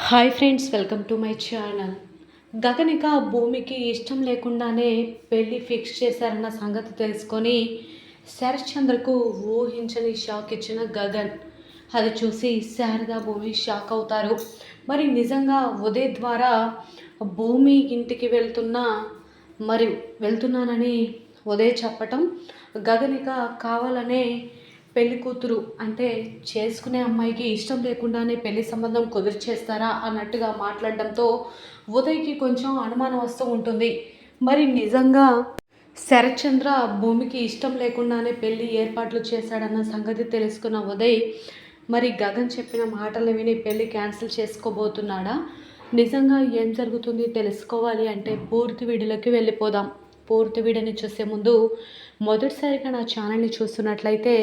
Hi friends, welcome to my channel. గగనిక భూమికి ఇష్టం లేకుండానే పెళ్ళి ఫిక్స్ చేశారన్న సంగతి తెలుసుకొని శరత్చంద్రకు ఊహించని షాక్ ఇచ్చిన గగన్. అది చూసి శారద భూమి షాక్ అవుతారు. మరి నిజంగా ఉదయ్ ద్వారా భూమి ఇంటికి వెళ్తున్నానని ఉదయ్ చెప్పటం, గగనిక కావాలనే పెళ్లి కూతురు అంటే చేసుకునే అమ్మాయికి ఇష్టం లేకుండానే పెళ్లి సంబంధం కుదిర్చేస్తారా అన్నట్టుగా మాట్లాడడంతో ఉదయ్కి కొంచెం అనుమానం వస్తూ ఉంటుంది. మరి నిజంగా శరత్చంద్ర భూమికి ఇష్టం లేకుండానే పెళ్లి ఏర్పాట్లు చేశాడన్న సంగతి తెలుసుకున్న ఉదయ్ మరి గగన్ చెప్పిన మాటలు విని పెళ్లి క్యాన్సిల్ చేసుకోబోతున్నాడా? నిజంగా ఏం జరుగుతుంది తెలుసుకోవాలి అంటే పూర్తి వీడియోలోకి వెళ్ళిపోదాం. పూర్తి వీడియోని చూసే ముందు మొదటిసారిగా నా ఛానల్ని చూస్తున్నట్లయితే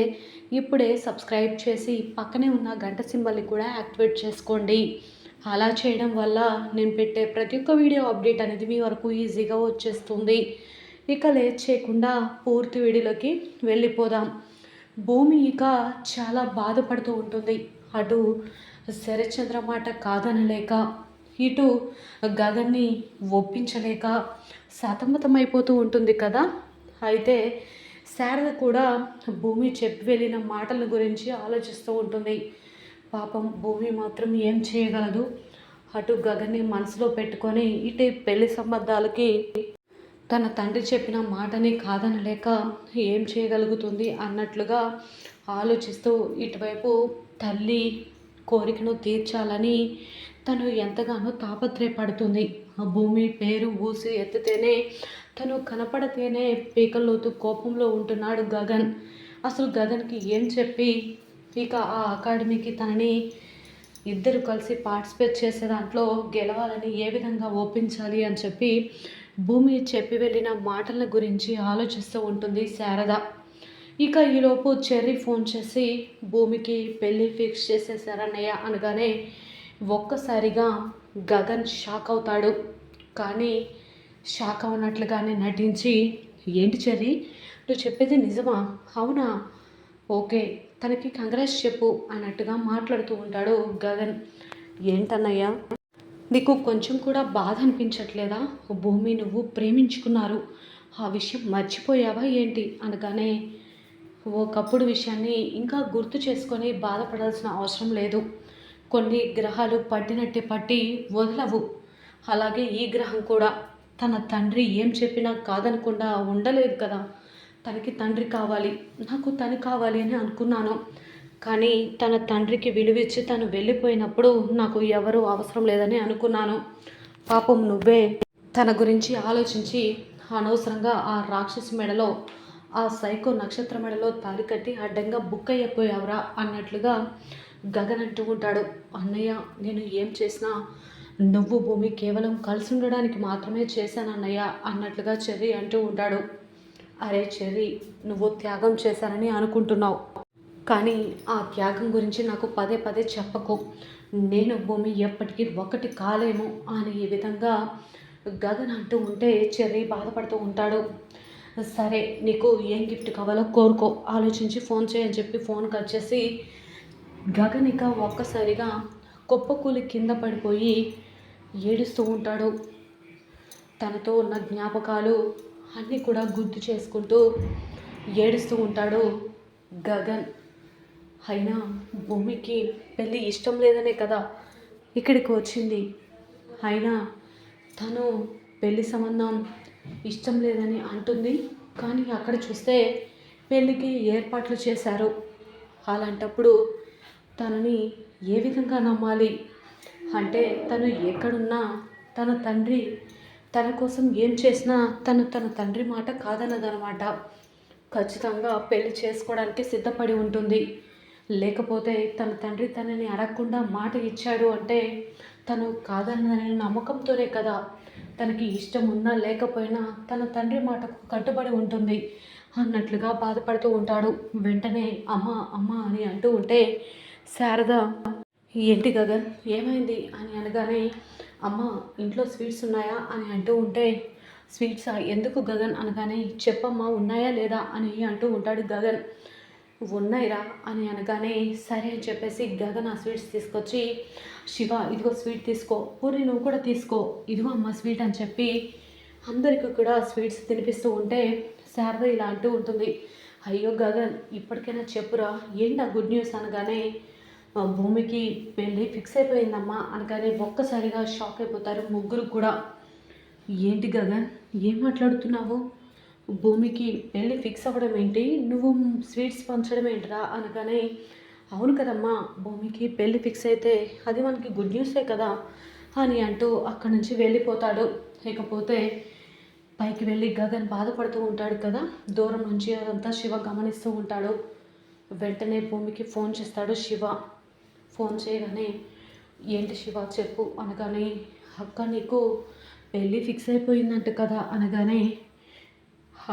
ఇప్పుడే సబ్స్క్రైబ్ చేసి పక్కనే ఉన్న గంట సింబల్ని కూడా యాక్టివేట్ చేసుకోండి. అలా చేయడం వల్ల నేను పెట్టే ప్రతి ఒక్క వీడియో అప్డేట్ అనేది మీ వరకు ఈజీగా వచ్చేస్తుంది. ఇక లేట్ చేయకుండా పూర్తి వీడియోలోకి వెళ్ళిపోదాం. భూమి ఇక చాలా బాధపడుతూ ఉంటుంది. అటు శరత్చంద్ర మాట కాదనలేక, ఇటు గగన్ని ఒప్పించలేక సతమతమైపోతూ ఉంటుంది కదా. అయితే శారద కూడా భూమి చెప్పి వెళ్ళిన మాటల గురించి ఆలోచిస్తూ ఉంటుంది. పాపం భూమి మాత్రం ఏం చేయగలదు? అటు గగన్ని మనసులో పెట్టుకొని ఇటు పెళ్లి సంబంధాలకి తన తండ్రి చెప్పిన మాటని కాదనలేక ఏం చేయగలుగుతుంది అన్నట్లుగా ఆలోచిస్తూ ఇటువైపు తల్లి కోరికను తీర్చాలని తను ఎంతగానో తాపత్రయపడుతుంది. ఆ భూమి పేరు ఊసి ఎత్తితేనే, తను కనపడితేనే పీకల్లోతు కోపంలో ఉంటున్నాడు గగన్. అసలు గగన్కి ఏం చెప్పి ఇక ఆ అకాడమీకి తనని ఇద్దరు కలిసి పార్టిసిపేట్ చేసే దాంట్లో గెలవాలని ఏ విధంగా ఒప్పించాలి అని చెప్పి భూమి చెప్పి వెళ్ళిన మాటల గురించి ఆలోచిస్తూ ఉంటుంది శారద. ఇక ఈలోపు చెర్రీ ఫోన్ చేసి భూమికి పెళ్ళి ఫిక్స్ చేసేసారన్నయ్య అనగానే ఒక్కసారిగా గగన్ షాక్ అవుతాడు. కానీ షాక్ అవునట్లుగానే నటించి, ఏంటి చెర్రీ, నువ్వు చెప్పేది నిజమా? అవునా? ఓకే, తనకి కంగ్రాట్స్ చెప్పు అన్నట్టుగా మాట్లాడుతూ ఉంటాడు గగన్. ఏంటన్నయ్యా, నీకు కొంచెం కూడా బాధ అనిపించట్లేదా? భూమి నువ్వు ప్రేమించుకున్నారు, ఆ విషయం మర్చిపోయావా ఏంటి అనగానే, ఒకప్పుడు విషయాన్ని ఇంకా గుర్తు చేసుకొని బాధపడాల్సిన అవసరం లేదు. కొన్ని గ్రహాలు పట్టినట్టే పట్టి వదలవు. అలాగే ఈ గ్రహం కూడా తన తండ్రి ఏం చెప్పినా కాదనకుండా ఉండలేదు కదా. తనకి తండ్రి కావాలి, నాకు తను కావాలి అని అనుకున్నాను. కానీ తన తండ్రికి విలువిచ్చి తను వెళ్ళిపోయినప్పుడు నాకు ఎవరు అవసరం లేదని అనుకున్నాను. పాపం నువ్వే తన గురించి ఆలోచించి అనవసరంగా ఆ రాక్షసి మెడలో, ఆ సైకో నక్షత్ర మెడలో తాళి కట్టి అడ్డంగా బుక్ అయిపోయావురా అన్నట్లుగా గగన్ అంటూ ఉంటాడు. అన్నయ్య, నేను ఏం చేసినా నువ్వు భూమి కేవలం కలిసి ఉండడానికి మాత్రమే చేశాను అన్నయ్య అన్నట్లుగా చెర్రీ అంటూ ఉంటాడు. అరే చెర్రీ, నువ్వు త్యాగం చేశానని అనుకుంటున్నావు, కానీ ఆ త్యాగం గురించి నాకు పదే పదే చెప్పకు. నేను భూమి ఎప్పటికీ ఒకటి కాలేము అని ఈ విధంగా గగన్ అంటూ ఉంటే చెర్రీ బాధపడుతూ ఉంటాడు. సరే, నీకు ఏం గిఫ్ట్ కావాలో కోరుకో, ఆలోచించి ఫోన్ చేయని చెప్పి ఫోన్ కట్ చేసి గగన్ ఇక ఒక్కసారిగా కుప్పకూలి కింద పడిపోయి ఏడుస్తూ ఉంటాడు. తనతో ఉన్న జ్ఞాపకాలు అన్నీ కూడా గుర్తు చేసుకుంటూ ఏడుస్తూ ఉంటాడు గగన్. అయినా భూమికి పెళ్ళి ఇష్టం లేదనే కదా ఇక్కడికి వచ్చింది. అయినా తను పెళ్లి సంబంధం ఇష్టం లేదని అంటుంది. కానీ అక్కడ చూస్తే పెళ్ళికి ఏర్పాట్లు చేశారు. అలాంటప్పుడు తనని ఏ విధంగా నమ్మాలి? అంటే తను ఎక్కడున్నా తన తండ్రి తన కోసం ఏం చేసినా తన తండ్రి మాట కాదన్నదనమాట. ఖచ్చితంగా పెళ్లి చేసుకోవడానికి సిద్ధపడి ఉంటుంది. లేకపోతే తన తండ్రి తనని అడగకుండా మాట ఇచ్చాడు అంటే తను కాదన్నదనే నమ్మకంతోనే కదా. తనకి ఇష్టం ఉన్నా లేకపోయినా తన తండ్రి మాటకు కట్టుబడి ఉంటుంది అన్నట్లుగా బాధపడుతూ ఉంటాడు. వెంటనే అమ్మ అమ్మ అని అంటూ ఉంటే శారద, ఏంటి గగన్, ఏమైంది అని అనగానే, అమ్మ ఇంట్లో స్వీట్స్ ఉన్నాయా అని అంటూ ఉంటే, స్వీట్సా, ఎందుకు గగన్ అనగానే, చెప్పమ్మా ఉన్నాయా లేదా అని అంటూ ఉంటాడు గగన్. ఉన్నాయిరా అని అనగానే సరే అని చెప్పేసి గగన్ ఆ స్వీట్స్ తీసుకొచ్చి, శివ ఇదిగో స్వీట్ తీసుకో, పూరి నువ్వు కూడా తీసుకో, ఇదిగో అమ్మ స్వీట్ అని చెప్పి అందరికీ కూడా స్వీట్స్ తినిపిస్తూ ఉంటే శారద ఇలా అంటూ ఉంటుంది, అయ్యో గగన్ ఇప్పటికైనా చెప్పురా ఏంటి ఆ గుడ్ న్యూస్ అనగానే, భూమికి పెళ్ళి ఫిక్స్ అయిపోయిందమ్మా అనగానే ఒక్కసారిగా షాక్ అయిపోతారు ముగ్గురు కూడా. ఏంటి గగన్ ఏం మాట్లాడుతున్నావు, భూమికి పెళ్ళి ఫిక్స్ అవ్వడం ఏంటి, నువ్వు స్వీట్స్ పంచడం ఏంటిరా అనగానే, అవును కదమ్మా భూమికి పెళ్ళి ఫిక్స్ అయితే అది మనకి గుడ్ న్యూసే కదా అని అంటూ అక్కడి నుంచి వెళ్ళిపోతాడు. ఇకపోతే పైకి వెళ్ళి గగన్ బాధపడుతూ ఉంటాడు కదా, దూరం నుంచి అదంతా శివ గమనిస్తూ ఉంటాడు. వెంటనే భూమికి ఫోన్ చేస్తాడు శివ. ఫోన్ చేయగానే, ఏంటి శివ చెప్పు అనగానే, అక్క నీకు పెళ్ళి ఫిక్స్ అయిపోయిందంట కదా అనగానే,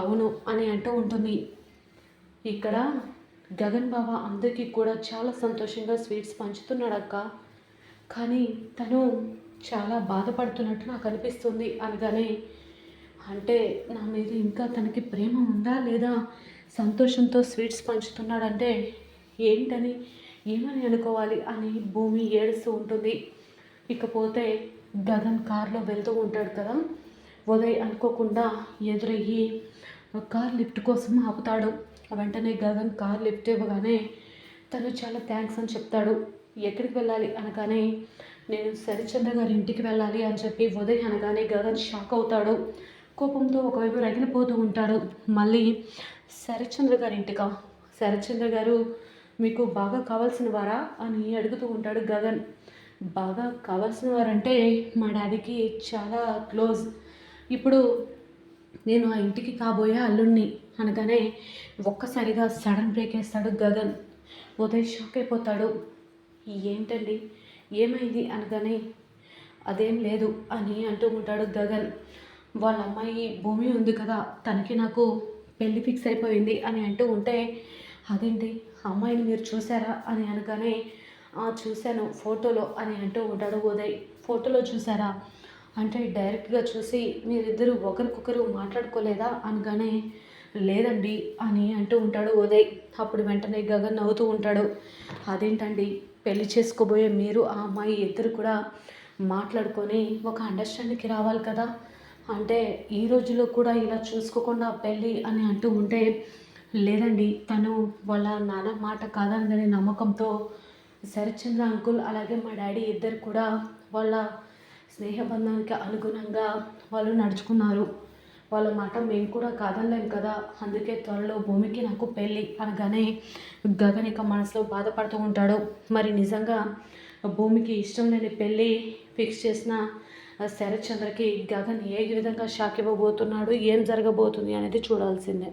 అవును అని అంటూ ఉంటుంది. ఇక్కడ గగన్ బావ అందరికీ కూడా చాలా సంతోషంగా స్వీట్స్ పంచుతున్నాడు అక్క, కానీ తను చాలా బాధపడుతున్నట్టు నాకు అనిపిస్తుంది అనగానే, అంటే నా మీద ఇంకా తనకి ప్రేమ ఉందా లేదా సంతోషంతో స్వీట్స్ పంచుతున్నాడంటే ఏంటని ఏమని అనుకోవాలి అని భూమి ఏడుస్తూ ఉంటుంది. ఇకపోతే గగన్ కార్లో వెళ్తూ ఉంటాడు కదా, ఉదయ్ అనుకోకుండా ఎదురయ్యి కార్ లిఫ్ట్ కోసం ఆపుతాడు. వెంటనే గగన్ కార్ లిఫ్ట్ ఇవ్వగానే తను చాలా థ్యాంక్స్ అని చెప్తాడు. ఎక్కడికి వెళ్ళాలి అనగానే, నేను శరత్చంద్ర గారి ఇంటికి వెళ్ళాలి అని చెప్పి ఉదయ్ అనగానే గగన్ షాక్ అవుతాడు. కోపంతో ఒకవైపు రగిలిపోతూ ఉంటాడు. మళ్ళీ శరత్చంద్ర గారి ఇంటికా, శరత్చంద్ర గారు మీకు బాగా కావాల్సిన వారా అని అడుగుతూ ఉంటాడు గగన్. బాగా కావాల్సిన వారంటే మా డాడీకి చాలా క్లోజ్, ఇప్పుడు నేను ఆ ఇంటికి కాబోయే అల్లుణ్ణి అనగానే ఒక్కసారిగా సడన్ బ్రేక్ వేస్తాడు గగన్. ఉదయ్ షాక్ అయిపోతాడు. ఏంటండి ఏమైంది అనగానే, అదేం లేదు అని అంటూ ఉంటాడు గగన్. వాళ్ళ అమ్మాయి భూమి ఉంది కదా, తనకి నాకు పెళ్ళి ఫిక్స్ అయిపోయింది అని అంటూ ఉంటే, అదేంటి అమ్మాయిని మీరు చూసారా అని అనగానే, చూశాను ఫోటోలో అని అంటూ ఉంటాడు ఉదయ్. ఫోటోలో చూసారా అంటే డైరెక్ట్గా చూసి మీరిద్దరూ ఒకరికొకరు మాట్లాడుకోలేదా అనగానే, లేదండి అని అంటూ ఉంటాడు ఉదయ్. అప్పుడు వెంటనే గగన్ నవ్వుతూ ఉంటాడు. అదేంటండి పెళ్లి చేసుకోబోయే మీరు ఆ అమ్మాయి ఇద్దరు కూడా మాట్లాడుకొని ఒక అండర్స్టాండింగ్కి రావాలి కదా, అంటే ఈ రోజుల్లో కూడా ఇలా చూసుకోకుండా పెళ్ళి అని అంటూ ఉంటే, లేదండి తను వాళ్ళ నాన్న మాట కాదనగానే నమ్మకంతో శరత్చంద్ర అంకుల్ అలాగే మా డాడీ ఇద్దరు కూడా వాళ్ళ స్నేహబంధానికి అనుగుణంగా వాళ్ళు నడుచుకున్నారు, వాళ్ళ మాట మేము కూడా కాదనలేం కదా, అందుకే త్వరలో భూమికి నాకు పెళ్ళి అనగానే గగన్ ఇక మనసులో బాధపడుతూ ఉంటాడు. మరి నిజంగా భూమికి ఇష్టం లేని పెళ్ళి ఫిక్స్ చేసిన శరత్చంద్రకి గగన్ ఏ విధంగా షాక్ ఇవ్వబోతున్నాడు, ఏం జరగబోతుంది అనేది చూడాల్సిందే.